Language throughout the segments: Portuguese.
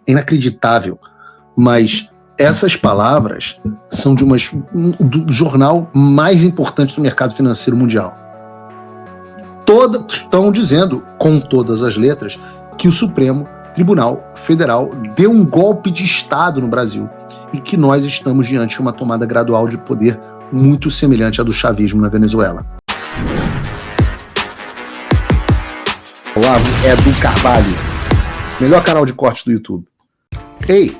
é inacreditável, mas essas palavras são do jornal mais importante do mercado financeiro mundial. Todas estão dizendo, com todas as letras, que o Supremo Tribunal Federal deu um golpe de Estado no Brasil e que nós estamos diante de uma tomada gradual de poder muito semelhante à do chavismo na Venezuela. Olavo Edu Carvalho, melhor canal de corte do YouTube. Ei,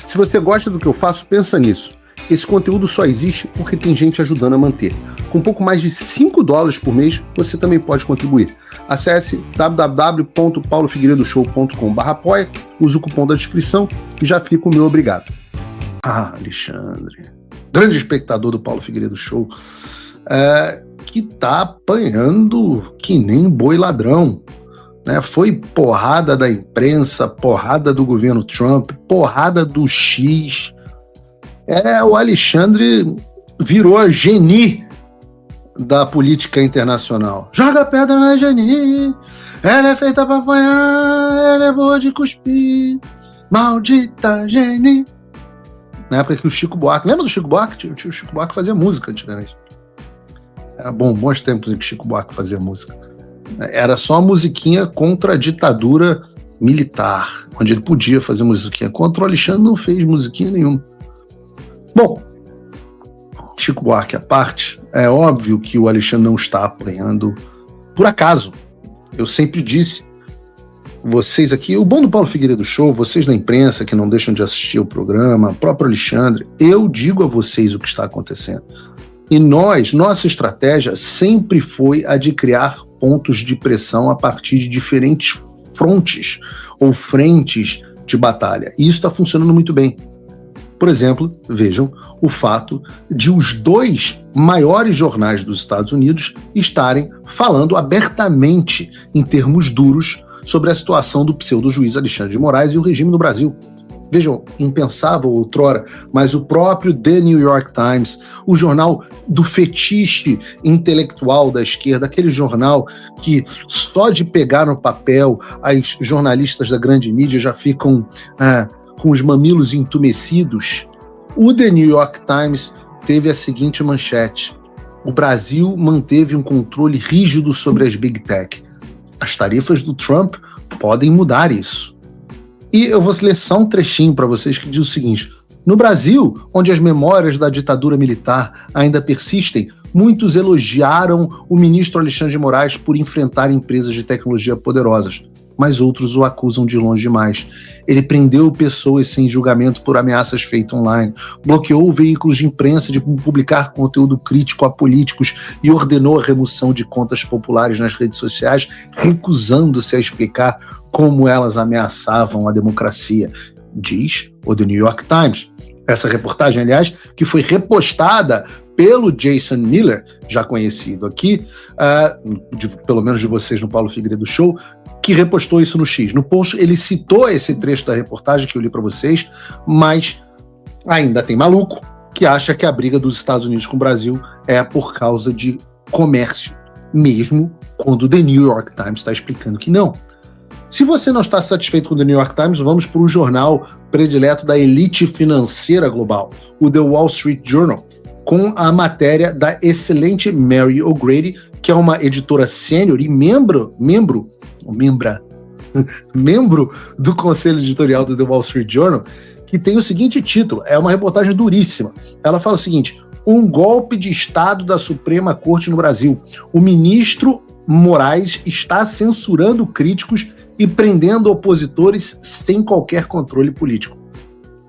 se você gosta do que eu faço, pensa nisso. Esse conteúdo só existe porque tem gente ajudando a manter. Com pouco mais de $5 por mês, você também pode contribuir. Acesse www.paulofigueiredoshow.com/apoia, use o cupom da descrição e já fica o meu obrigado. Ah, Alexandre, grande espectador do Paulo Figueiredo Show, que tá apanhando que nem boi ladrão. Né? Foi porrada da imprensa, porrada do governo Trump, porrada do X. O Alexandre virou a Geni da política internacional. Joga pedra na Geni, ela é feita pra apanhar, ela é boa de cuspir, maldita Geni. Na época que o Chico Buarque, lembra do Chico Buarque? O Chico Buarque fazia música antigamente. Era bons tempos em que o Chico Buarque fazia música. Era só musiquinha contra a ditadura militar, onde ele podia fazer musiquinha. Contra o Alexandre não fez musiquinha nenhuma. Bom, Chico Buarque à parte, é óbvio que o Alexandre não está apanhando por acaso. Eu sempre disse, vocês aqui, o bom do Paulo Figueiredo Show, vocês da imprensa que não deixam de assistir o programa, o próprio Alexandre, eu digo a vocês o que está acontecendo. E nossa estratégia sempre foi a de criar pontos de pressão a partir de diferentes frontes ou frentes de batalha. E isso está funcionando muito bem. Por exemplo, vejam o fato de os 2 maiores jornais dos Estados Unidos estarem falando abertamente, em termos duros, sobre a situação do pseudo-juiz Alexandre de Moraes e o regime no Brasil. Vejam, impensável outrora, mas o próprio The New York Times, o jornal do fetiche intelectual da esquerda, aquele jornal que só de pegar no papel as jornalistas da grande mídia já ficam com os mamilos entumecidos. O The New York Times teve a seguinte manchete: o Brasil manteve um controle rígido sobre as Big Tech. As tarifas do Trump podem mudar isso. E eu vou ler só um trechinho para vocês que diz o seguinte: no Brasil, onde as memórias da ditadura militar ainda persistem, muitos elogiaram o ministro Alexandre de Moraes por enfrentar empresas de tecnologia poderosas, mas outros o acusam de longe demais. Ele prendeu pessoas sem julgamento por ameaças feitas online, bloqueou veículos de imprensa de publicar conteúdo crítico a políticos e ordenou a remoção de contas populares nas redes sociais, recusando-se a explicar como elas ameaçavam a democracia, diz o The New York Times. Essa reportagem, aliás, que foi repostada pelo Jason Miller, já conhecido aqui, pelo menos de vocês no Paulo Figueiredo Show, que repostou isso no X. No post ele citou esse trecho da reportagem que eu li para vocês, mas ainda tem maluco que acha que a briga dos Estados Unidos com o Brasil é por causa de comércio, mesmo quando o The New York Times está explicando que não. Se você não está satisfeito com o The New York Times, vamos para o jornal predileto da elite financeira global, o The Wall Street Journal, com a matéria da excelente Mary O'Grady, que é uma editora sênior e membro do conselho editorial do The Wall Street Journal, que tem o seguinte título, é uma reportagem duríssima. Ela fala o seguinte: um golpe de Estado da Suprema Corte no Brasil. O ministro Moraes está censurando críticos e prendendo opositores sem qualquer controle político.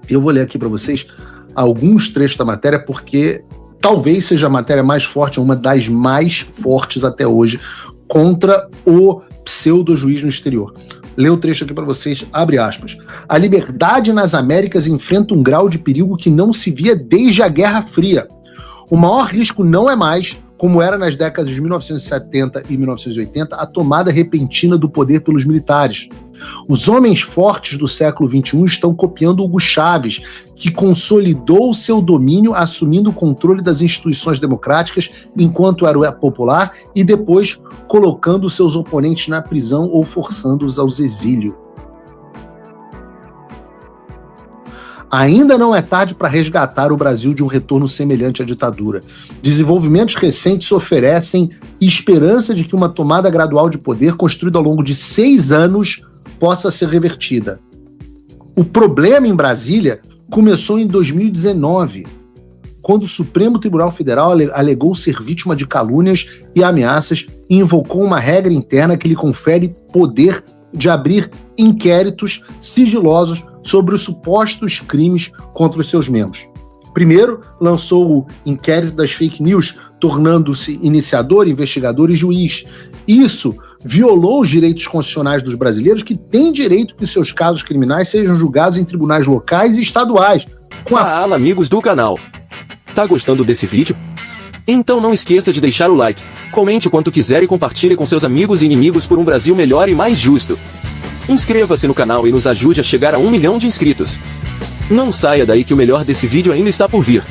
Eu vou ler aqui para vocês alguns trechos da matéria, porque talvez seja a matéria mais forte, uma das mais fortes até hoje, contra o pseudo-juiz no exterior. Lê o trecho aqui para vocês, abre aspas. A liberdade nas Américas enfrenta um grau de perigo que não se via desde a Guerra Fria. O maior risco não é mais, como era nas décadas de 1970 e 1980, a tomada repentina do poder pelos militares. Os homens fortes do século XXI estão copiando Hugo Chávez, que consolidou seu domínio assumindo o controle das instituições democráticas enquanto era popular e depois colocando seus oponentes na prisão ou forçando-os ao exílio. Ainda não é tarde para resgatar o Brasil de um retorno semelhante à ditadura. Desenvolvimentos recentes oferecem esperança de que uma tomada gradual de poder construída ao longo de 6 anos possa ser revertida. O problema em Brasília começou em 2019, quando o Supremo Tribunal Federal alegou ser vítima de calúnias e ameaças e invocou uma regra interna que lhe confere poder de abrir inquéritos sigilosos sobre os supostos crimes contra os seus membros. Primeiro, lançou o inquérito das fake news, tornando-se iniciador, investigador e juiz. Isso violou os direitos constitucionais dos brasileiros, que têm direito que seus casos criminais sejam julgados em tribunais locais e estaduais. Fala, amigos do canal. Tá gostando desse vídeo? Então não esqueça de deixar o like, comente o quanto quiser e compartilhe com seus amigos e inimigos por um Brasil melhor e mais justo. Inscreva-se no canal e nos ajude a chegar a 1 milhão de inscritos. Não saia daí que o melhor desse vídeo ainda está por vir.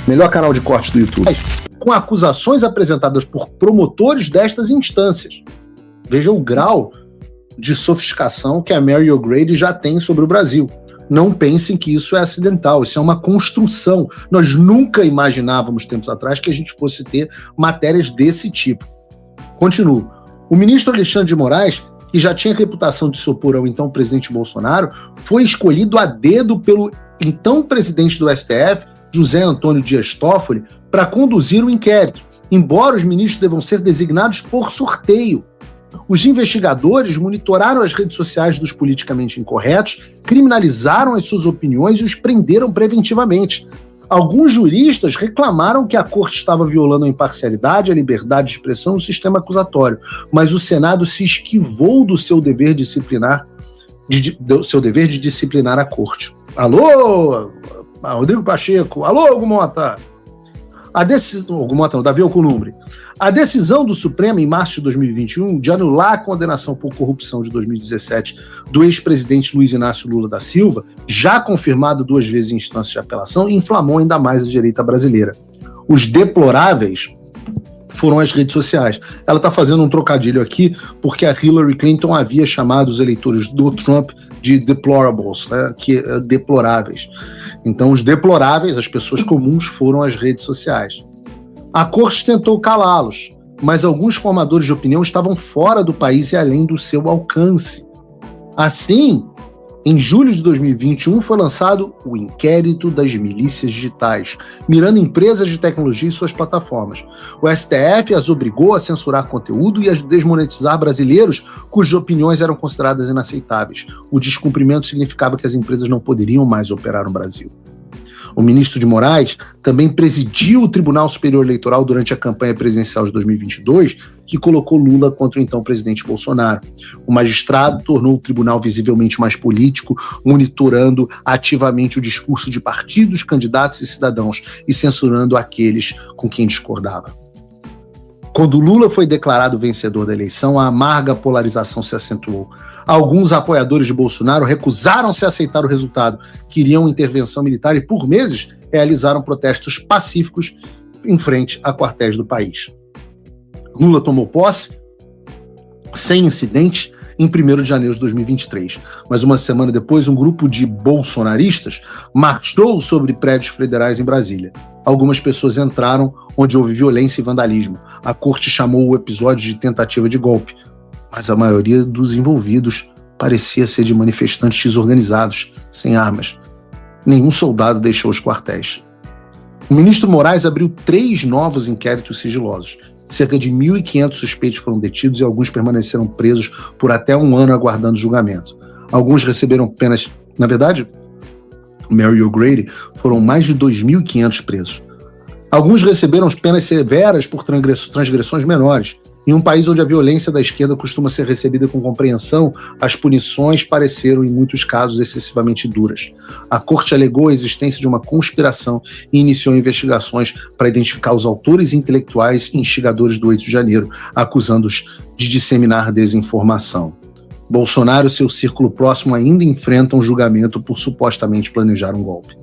Melhor canal de corte do YouTube. Com acusações apresentadas por promotores destas instâncias. Veja o grau de sofisticação que a Mary O'Grady já tem sobre o Brasil. Não pensem que isso é acidental, isso é uma construção. Nós nunca imaginávamos, tempos atrás, que a gente fosse ter matérias desse tipo. Continuo. O ministro Alexandre de Moraes, que já tinha reputação de se opor ao então presidente Bolsonaro, foi escolhido a dedo pelo então presidente do STF, José Antônio Dias Toffoli, para conduzir o inquérito, embora os ministros devam ser designados por sorteio. Os investigadores monitoraram as redes sociais dos politicamente incorretos, criminalizaram as suas opiniões e os prenderam preventivamente. Alguns juristas reclamaram que a corte estava violando a imparcialidade, a liberdade de expressão e o sistema acusatório, mas o Senado se esquivou do seu dever disciplinar, de disciplinar a corte. Alô, Rodrigo Pacheco, alô, Gumota. Davi Alcolumbre. A decisão do Supremo, em março de 2021, de anular a condenação por corrupção de 2017 do ex-presidente Luiz Inácio Lula da Silva, já confirmado 2 vezes em instância de apelação, inflamou ainda mais a direita brasileira. Os deploráveis foram as redes sociais. Ela está fazendo um trocadilho aqui, porque a Hillary Clinton havia chamado os eleitores do Trump de deplorables, né, deploráveis. Então, os deploráveis, as pessoas comuns, foram as redes sociais. A corte tentou calá-los, mas alguns formadores de opinião estavam fora do país e além do seu alcance. Assim, em julho de 2021, foi lançado o Inquérito das Milícias Digitais, mirando empresas de tecnologia e suas plataformas. O STF as obrigou a censurar conteúdo e a desmonetizar brasileiros cujas opiniões eram consideradas inaceitáveis. O descumprimento significava que as empresas não poderiam mais operar no Brasil. O ministro de Moraes também presidiu o Tribunal Superior Eleitoral durante a campanha presidencial de 2022, que colocou Lula contra o então presidente Bolsonaro. O magistrado tornou o tribunal visivelmente mais político, monitorando ativamente o discurso de partidos, candidatos e cidadãos e censurando aqueles com quem discordava. Quando Lula foi declarado vencedor da eleição, a amarga polarização se acentuou. Alguns apoiadores de Bolsonaro recusaram-se a aceitar o resultado, queriam intervenção militar e, por meses, realizaram protestos pacíficos em frente a quartéis do país. Lula tomou posse, sem incidente, em 1º de janeiro de 2023. Mas uma semana depois, um grupo de bolsonaristas marchou sobre prédios federais em Brasília. Algumas pessoas entraram onde houve violência e vandalismo. A corte chamou o episódio de tentativa de golpe, mas a maioria dos envolvidos parecia ser de manifestantes desorganizados, sem armas. Nenhum soldado deixou os quartéis. O ministro Moraes abriu 3 novos inquéritos sigilosos. Cerca de 1.500 suspeitos foram detidos e alguns permaneceram presos por até 1 ano aguardando julgamento. Alguns receberam penas... Na verdade, Mary O'Grady, foram mais de 2.500 presos. Alguns receberam penas severas por transgressões menores. Em um país onde a violência da esquerda costuma ser recebida com compreensão, as punições pareceram, em muitos casos, excessivamente duras. A corte alegou a existência de uma conspiração e iniciou investigações para identificar os autores intelectuais e instigadores do 8 de janeiro, acusando-os de disseminar desinformação. Bolsonaro e seu círculo próximo ainda enfrentam julgamento por supostamente planejar um golpe.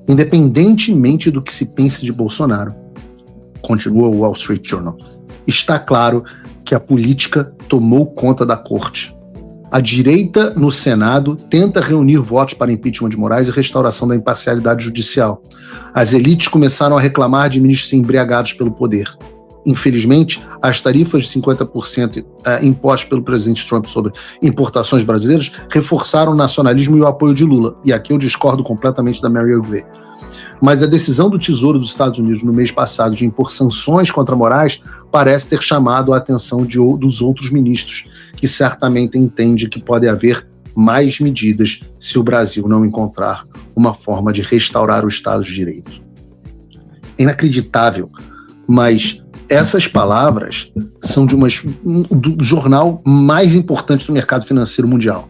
Independentemente do que se pense de Bolsonaro, continua o Wall Street Journal, está claro que a política tomou conta da corte. A direita no Senado tenta reunir votos para impeachment de Moraes e restauração da imparcialidade judicial. As elites começaram a reclamar de ministros embriagados pelo poder. Infelizmente, as tarifas de 50% impostas pelo presidente Trump sobre importações brasileiras reforçaram o nacionalismo e o apoio de Lula. E aqui eu discordo completamente da Mary Gray. Mas a decisão do Tesouro dos Estados Unidos no mês passado de impor sanções contra Moraes parece ter chamado a atenção dos outros ministros, que certamente entendem que pode haver mais medidas se o Brasil não encontrar uma forma de restaurar o Estado de Direito. É inacreditável, mas essas palavras são do jornal mais importante do mercado financeiro mundial.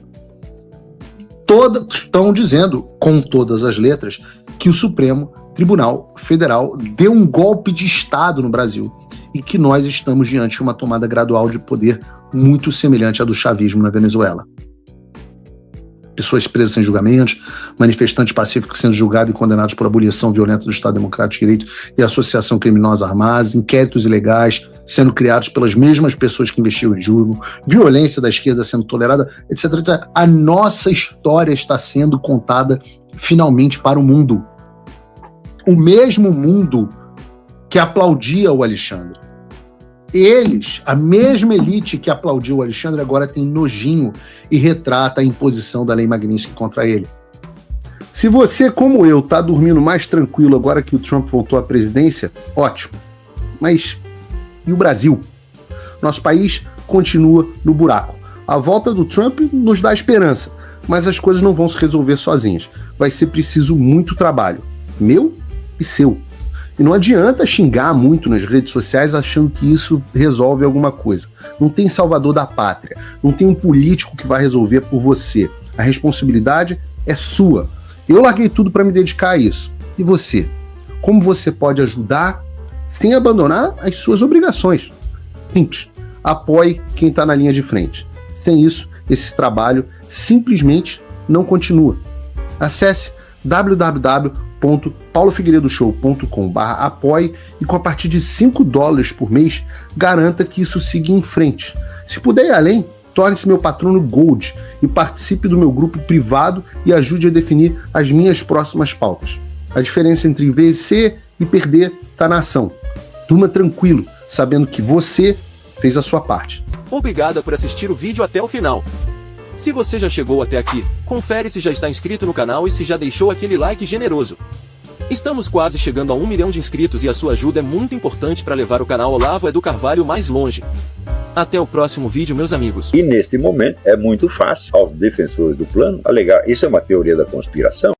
Todas estão dizendo, com todas as letras, que o Supremo Tribunal Federal deu um golpe de Estado no Brasil e que nós estamos diante de uma tomada gradual de poder muito semelhante à do chavismo na Venezuela. Pessoas presas sem julgamentos, manifestantes pacíficos sendo julgados e condenados por abolição violenta do Estado Democrático de Direito e associação criminosa armada, inquéritos ilegais sendo criados pelas mesmas pessoas que investigam e julgam, violência da esquerda sendo tolerada, etc, etc. A nossa história está sendo contada finalmente para o mundo. O mesmo mundo que aplaudia o Alexandre. Eles, a mesma elite que aplaudiu o Alexandre, agora tem nojinho e retrata a imposição da Lei Magnitsky contra ele. Se você, como eu, está dormindo mais tranquilo agora que o Trump voltou à presidência, ótimo. Mas e o Brasil? Nosso país continua no buraco. A volta do Trump nos dá esperança, mas as coisas não vão se resolver sozinhas. Vai ser preciso muito trabalho, meu e seu. E não adianta xingar muito nas redes sociais achando que isso resolve alguma coisa. Não tem salvador da pátria. Não tem um político que vai resolver por você. A responsabilidade é sua. Eu larguei tudo para me dedicar a isso. E você? Como você pode ajudar sem abandonar as suas obrigações? Simples. Apoie quem está na linha de frente. Sem isso, esse trabalho simplesmente não continua. Acesse www.paulofigueiredoshow.com/apoie e com a partir de $5 por mês, garanta que isso siga em frente. Se puder ir além, torne-se meu patrono Gold e participe do meu grupo privado e ajude a definir as minhas próximas pautas. A diferença entre vencer e perder está na ação. Durma tranquilo, sabendo que você fez a sua parte. Obrigada por assistir o vídeo até o final. Se você já chegou até aqui, confere se já está inscrito no canal e se já deixou aquele like generoso. Estamos quase chegando a 1 milhão de inscritos e a sua ajuda é muito importante para levar o canal Olavo Edu Carvalho mais longe. Até o próximo vídeo, meus amigos. E neste momento é muito fácil aos defensores do plano alegar isso é uma teoria da conspiração.